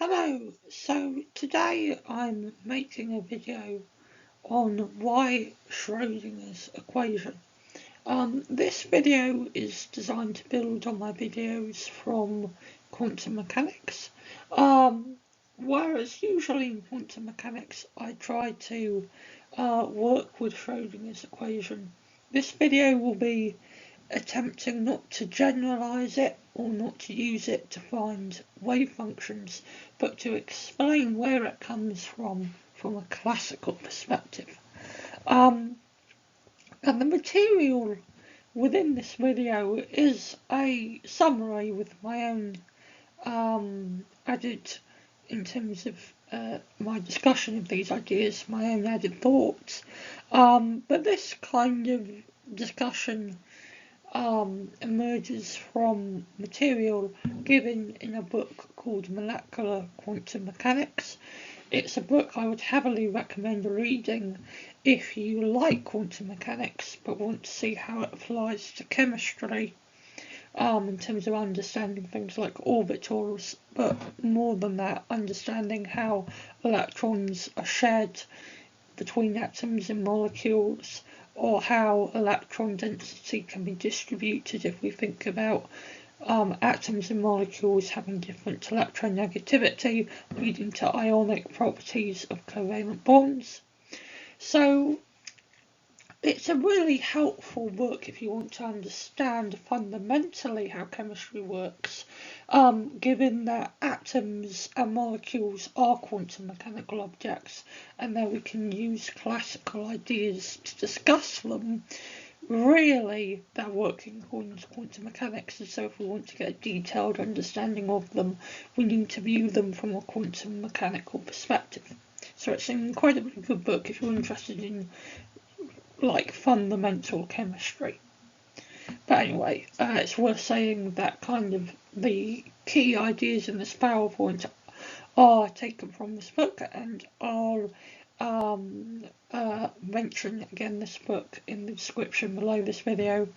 Hello, so today I'm making a video on why Schrödinger's equation. This video is designed to build on my videos from quantum mechanics. Whereas usually in quantum mechanics I try to work with Schrödinger's equation. This video will be attempting not to generalize it or not to use it to find wave functions, but to explain where it comes from a classical perspective. And the material within this video is a summary with my own added, in terms of my discussion of these ideas, my own added thoughts. But this kind of discussion emerges from material given in a book called Molecular Quantum Mechanics. It's a book I would heavily recommend reading if you like quantum mechanics but want to see how it applies to chemistry, in terms of understanding things like orbitals, but more than that, understanding how electrons are shared between atoms and molecules, or how electron density can be distributed if we think about atoms and molecules having different electronegativity, leading to ionic properties of covalent bonds. So it's a really helpful book if you want to understand fundamentally how chemistry works, given that atoms and molecules are quantum mechanical objects, and that we can use classical ideas to discuss them. Really, they're working according to quantum mechanics, and so if we want to get a detailed understanding of them, we need to view them from a quantum mechanical perspective. So it's an incredibly good book if you're interested in fundamental chemistry. But anyway, it's worth saying that kind of the key ideas in this PowerPoint are taken from this book, and I'll mention again this book in the description below this video.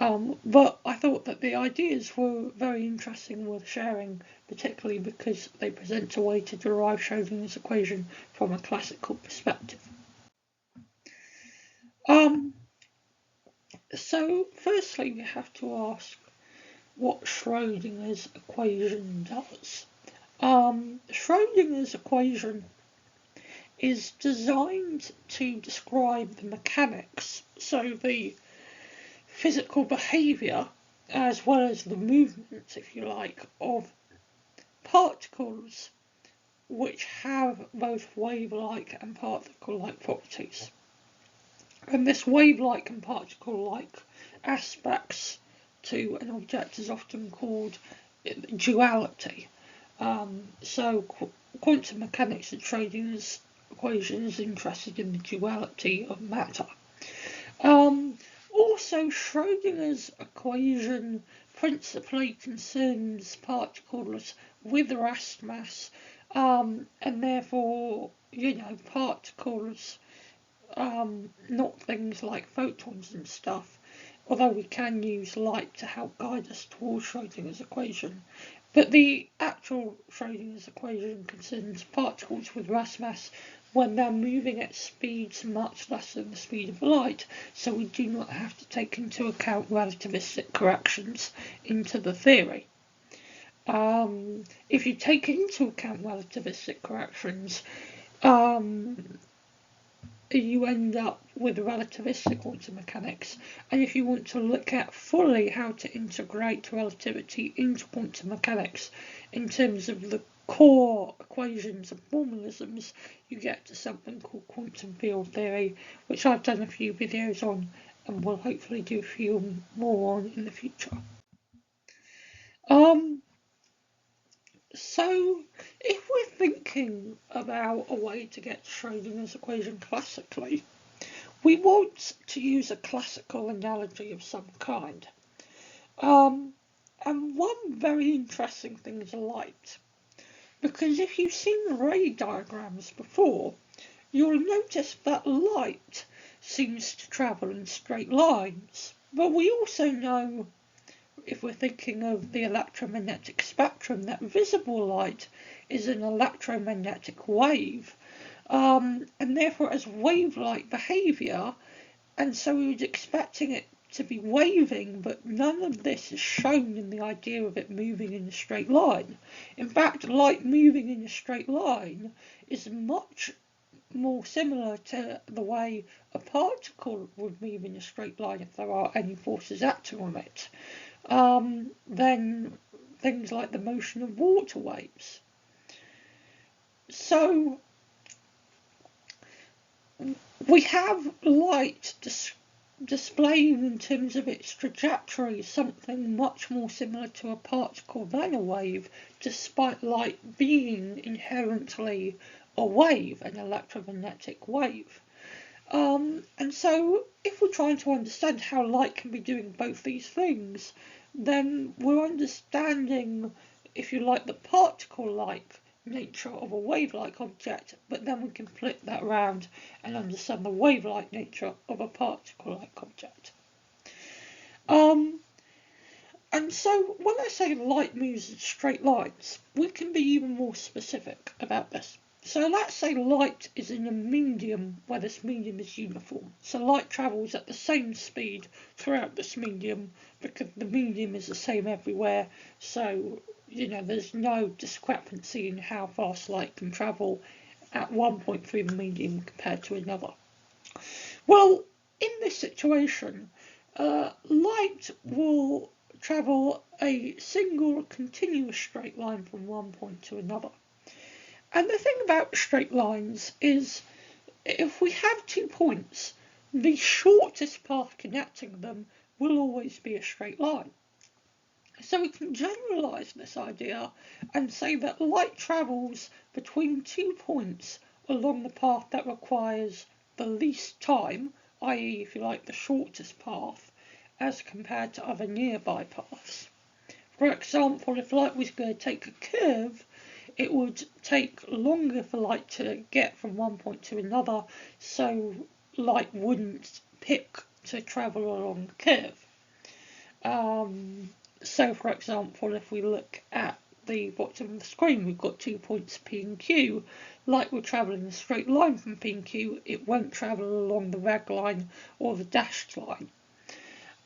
But I thought that the ideas were very interesting and worth sharing, particularly because they present a way to derive Schrödinger's equation from a classical perspective. So firstly we have to ask what Schrödinger's equation does. Schrödinger's equation is designed to describe the mechanics, so the physical behaviour as well as the movement, if you like, of particles which have both wave-like and particle-like properties. And this wave-like and particle-like aspects to an object is often called duality. So quantum mechanics and Schrödinger's equation is interested in the duality of matter. Also, Schrödinger's equation principally concerns particles with rest mass, and therefore, particles, not things like photons and stuff, although we can use light to help guide us towards Schrödinger's equation. But the actual Schrödinger's equation concerns particles with rest mass when they're moving at speeds much less than the speed of light, so we do not have to take into account relativistic corrections into the theory. If you take into account relativistic corrections, you end up with relativistic quantum mechanics, and if you want to look at fully how to integrate relativity into quantum mechanics in terms of the core equations and formalisms, you get to something called quantum field theory, which I've done a few videos on and will hopefully do a few more on in the future. So if we're thinking about a way to get Schrödinger's equation classically, we want to use a classical analogy of some kind. And one very interesting thing is light, because if you've seen ray diagrams before, you'll notice that light seems to travel in straight lines. But we also know if we're thinking of the electromagnetic spectrum, that visible light is an electromagnetic wave, and therefore has wave-like behaviour, and so we would expecting it to be waving, but none of this is shown in the idea of it moving in a straight line. In fact, light moving in a straight line is much more similar to the way a particle would move in a straight line if there are any forces acting on it, than things like the motion of water waves. So we have light displaying in terms of its trajectory something much more similar to a particle than a wave, despite light being inherently a wave, an electromagnetic wave. And so if we're trying to understand how light can be doing both these things, then we're understanding, if you like, the particle-like nature of a wave-like object, but then we can flip that around and understand the wave-like nature of a particle-like object. And so when I say light moves in straight lines, we can be even more specific about this. So let's say light is in a medium where this medium is uniform. So light travels at the same speed throughout this medium because the medium is the same everywhere. So, there's no discrepancy in how fast light can travel at one point through the medium compared to another. Well, in this situation, light will travel a single continuous straight line from one point to another. And the thing about straight lines is, if we have 2 points, the shortest path connecting them will always be a straight line. So we can generalise this idea and say that light travels between 2 points along the path that requires the least time, i.e., if you like, the shortest path, as compared to other nearby paths. For example, if light was going to take a curve, it would take longer for light to get from one point to another, so light wouldn't pick to travel along the curve. So, for example, if we look at the bottom of the screen, we've got 2 points P and Q. Light will travel in a straight line from P and Q. It won't travel along the red line or the dashed line.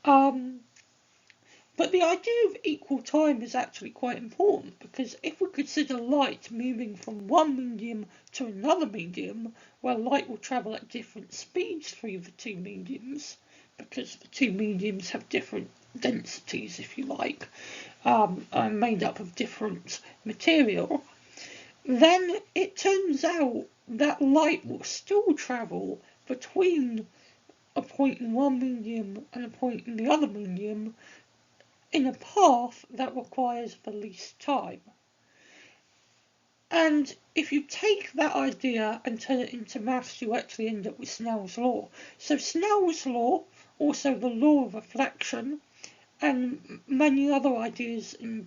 But the idea of equal time is actually quite important, because if we consider light moving from one medium to another medium, where light will travel at different speeds through the two mediums, because the two mediums have different densities, if you like, are made up of different material, then it turns out that light will still travel between a point in one medium and a point in the other medium in a path that requires the least time. And if you take that idea and turn it into maths, you actually end up with Snell's law. So Snell's law, also the law of reflection, and many other ideas in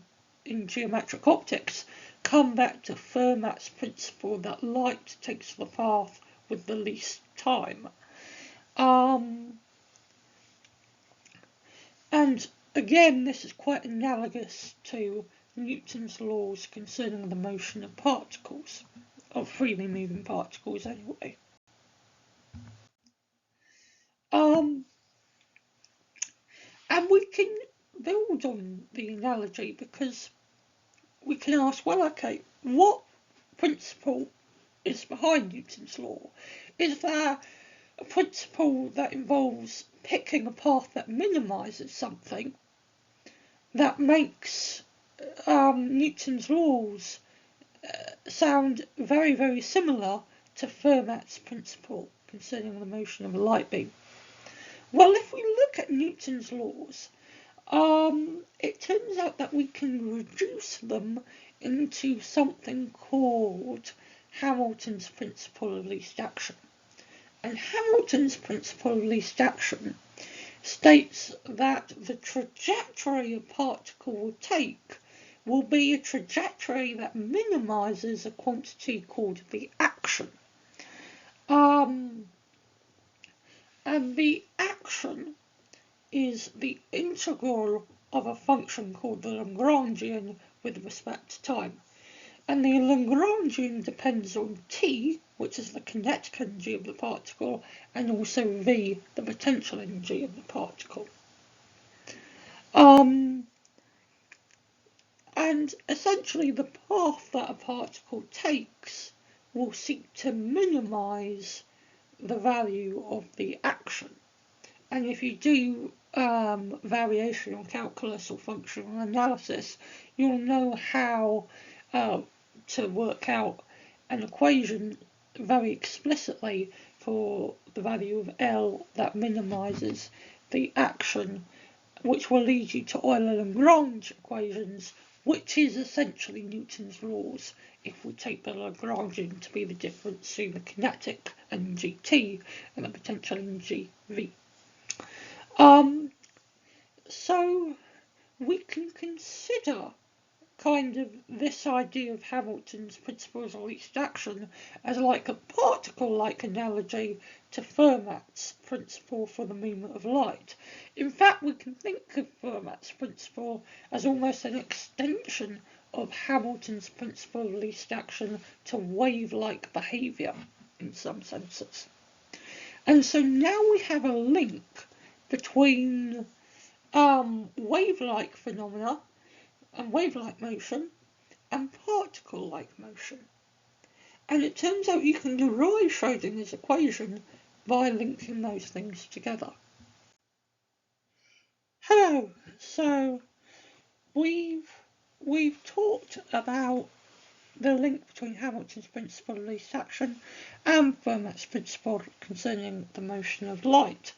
geometric optics come back to Fermat's principle that light takes the path with the least time. And again, this is quite analogous to Newton's laws concerning the motion of particles, of freely moving particles anyway. And we can build on the analogy, because we can ask, well, okay, what principle is behind Newton's law? Is there a principle that involves picking a path that minimises something that makes Newton's laws sound very, very similar to Fermat's principle concerning the motion of a light beam? Well, if we look at Newton's laws, it turns out that we can reduce them into something called Hamilton's principle of least action. And Hamilton's principle of least action states that the trajectory a particle will take will be a trajectory that minimises a quantity called the action. And the action is the integral of a function called the Lagrangian with respect to time. And the Lagrangian depends on t, which is the kinetic energy of the particle, and also v, the potential energy of the particle. And essentially the path that a particle takes will seek to minimize the value of the action. And if you do variational calculus or functional analysis, you'll know how to work out an equation very explicitly for the value of L that minimizes the action, which will lead you to Euler-Lagrange equations, which is essentially Newton's laws if we take the Lagrangian to be the difference between the kinetic energy T and the potential energy V. So we can consider kind of this idea of Hamilton's principles of least action as like a particle-like analogy to Fermat's principle for the movement of light. In fact, we can think of Fermat's principle as almost an extension of Hamilton's principle of least action to wave-like behaviour in some senses. And so now we have a link between wave-like phenomena and wave-like motion and particle-like motion. And it turns out you can derive Schrödinger's equation by linking those things together. Hello, so we've talked about the link between Hamilton's principle of least action and Fermat's principle concerning the motion of light.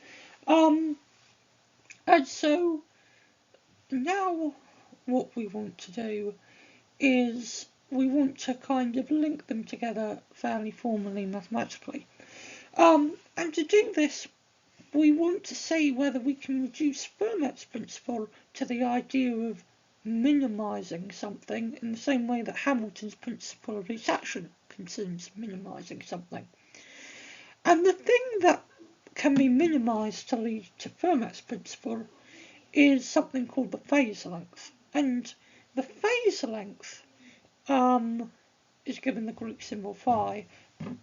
And so now what we want to do is we want to kind of link them together fairly formally mathematically. And to do this, we want to see whether we can reduce Fermat's principle to the idea of minimizing something in the same way that Hamilton's principle of least action concerns minimizing something. And the thing that can be minimized to lead to Fermat's principle is something called the phase length. And the phase length is given the Greek symbol phi,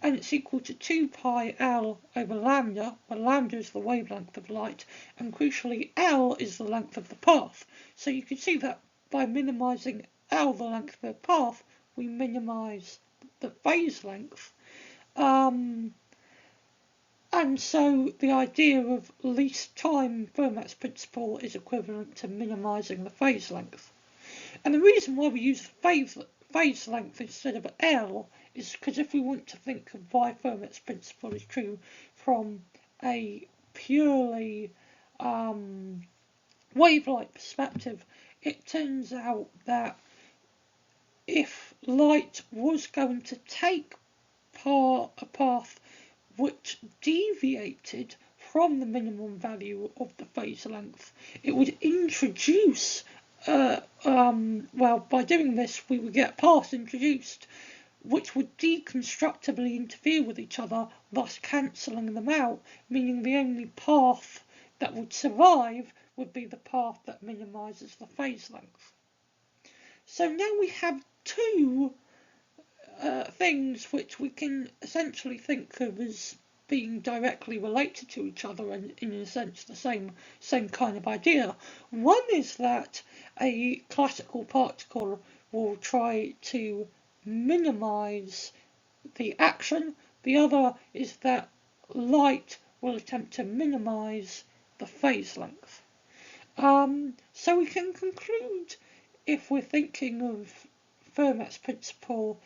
and it's equal to 2 pi L over lambda, where lambda is the wavelength of light, and crucially L is the length of the path. So you can see that by minimizing L, the length of the path, we minimize the phase length. And so the idea of least time Fermat's principle is equivalent to minimizing the phase length. And the reason why we use phase length instead of L is because if we want to think of why Fermat's principle is true from a purely wave-like perspective, it turns out that if light was going to take a path which deviated from the minimum value of the phase length, it would introduce, by doing this we would get paths introduced which would deconstructively interfere with each other, thus cancelling them out, meaning the only path that would survive would be the path that minimises the phase length. So now we have two things which we can essentially think of as being directly related to each other and in a sense the same kind of idea. One is that a classical particle will try to minimize the action. The other is that light will attempt to minimize the phase length. So we can conclude, if we're thinking of Fermat's principle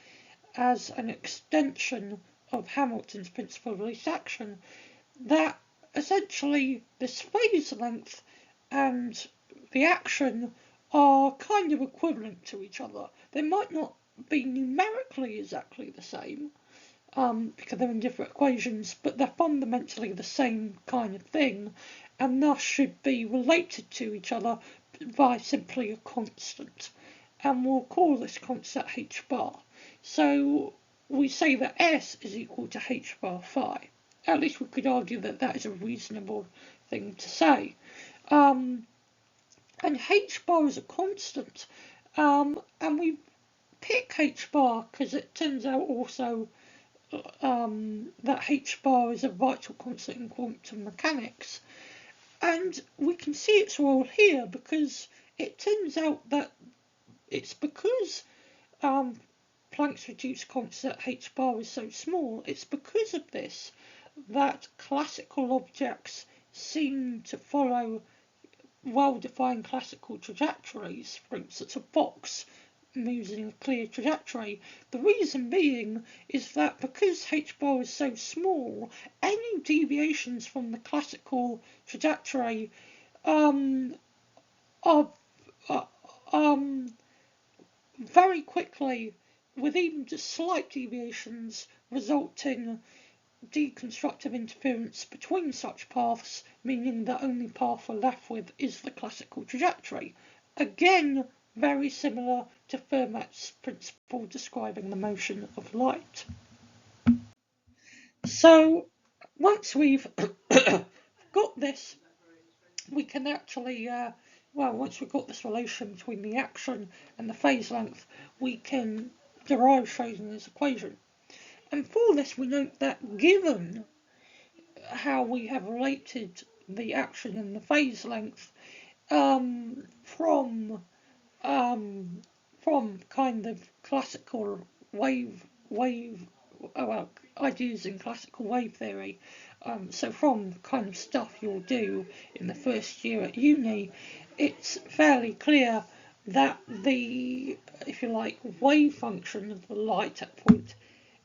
as an extension of Hamilton's principle of least action, that essentially this phase length and the action are kind of equivalent to each other. They might not be numerically exactly the same, because they're in different equations, but they're fundamentally the same kind of thing, and thus should be related to each other by simply a constant. And we'll call this constant h bar. So we say that S is equal to h bar phi. At least we could argue that that is a reasonable thing to say. and h bar is a constant, and we pick h bar because it turns out also that h bar is a vital constant in quantum mechanics. And we can see its role here because it turns out that it's because Planck's reduced constant h bar is so small, it's because of this that classical objects seem to follow well-defined classical trajectories. For instance, a box moves in a clear trajectory. The reason being is that because h bar is so small, any deviations from the classical trajectory are very quickly, with even just slight deviations, result in deconstructive interference between such paths, meaning the only path we're left with is the classical trajectory. Again, very similar to Fermat's principle describing the motion of light. So once we've got this, we can actually, once we've got this relation between the action and the phase length, we can derive Schrödinger's equation. And for this, we note that given how we have related the action and the phase length from kind of classical ideas in classical wave theory. So from kind of stuff you'll do in the first year at uni, it's fairly clear that the, if you like, wave function of the light at point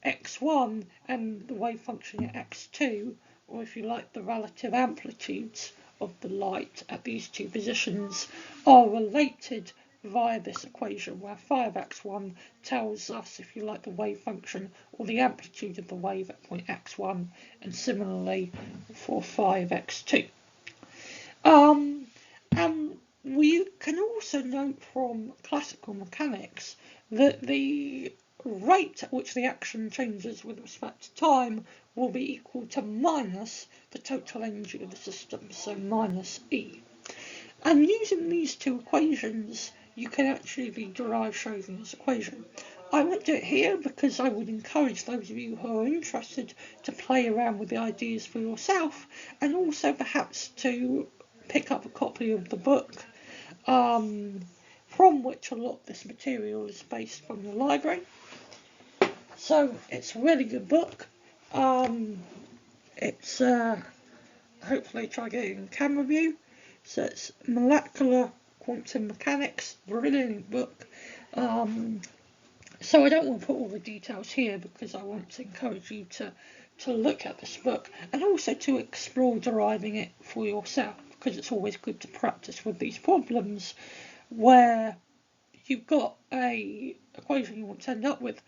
x1 and the wave function at x2, or if you like, the relative amplitudes of the light at these two positions, are related via this equation, where phi of x1 tells us, if you like, the wave function or the amplitude of the wave at point x1, and similarly for phi of x2. And we can also note from classical mechanics that the rate at which the action changes with respect to time will be equal to minus the total energy of the system, so minus E. And using these two equations, you can actually derive Schrödinger's equation. I won't do it here because I would encourage those of you who are interested to play around with the ideas for yourself, and also perhaps to pick up a copy of the book from which a lot of this material is based from the library. So it's a really good book. It's hopefully try getting camera view. So it's Molecular Quantum Mechanics, brilliant book. So I don't want to put all the details here because I want to encourage you to look at this book and also to explore deriving it for yourself, because it's always good to practice with these problems where you've got a equation you want to end up with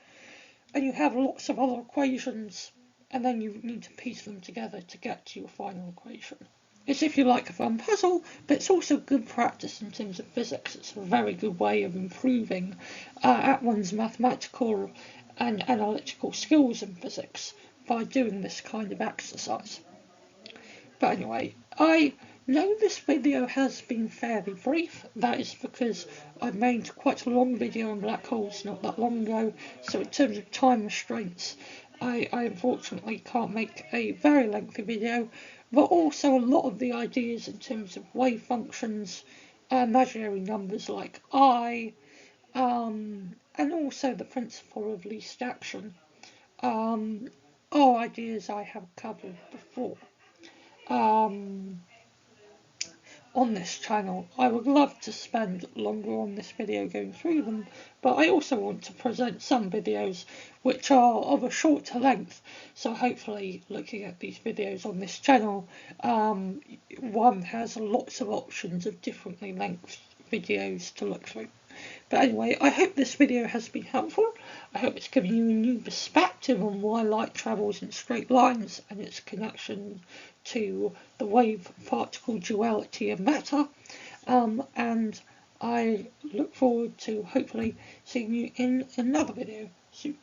and you have lots of other equations and then you need to piece them together to get to your final equation. It's, if you like, a fun puzzle, but it's also good practice in terms of physics. It's a very good way of improving at one's mathematical and analytical skills in physics by doing this kind of exercise. But anyway, I know this video has been fairly brief. That is because I made quite a long video on black holes not that long ago, so in terms of time restraints, I unfortunately can't make a very lengthy video, but also a lot of the ideas in terms of wave functions, imaginary numbers like I, and also the principle of least action, are ideas I have covered before on this channel. I would love to spend longer on this video going through them, but I also want to present some videos which are of a shorter length, so hopefully looking at these videos on this channel, one has lots of options of differently length videos to look through. But anyway, I hope this video has been helpful. I hope it's given you a new perspective on why light travels in straight lines and its connection to the wave-particle duality of matter. And I look forward to hopefully seeing you in another video soon.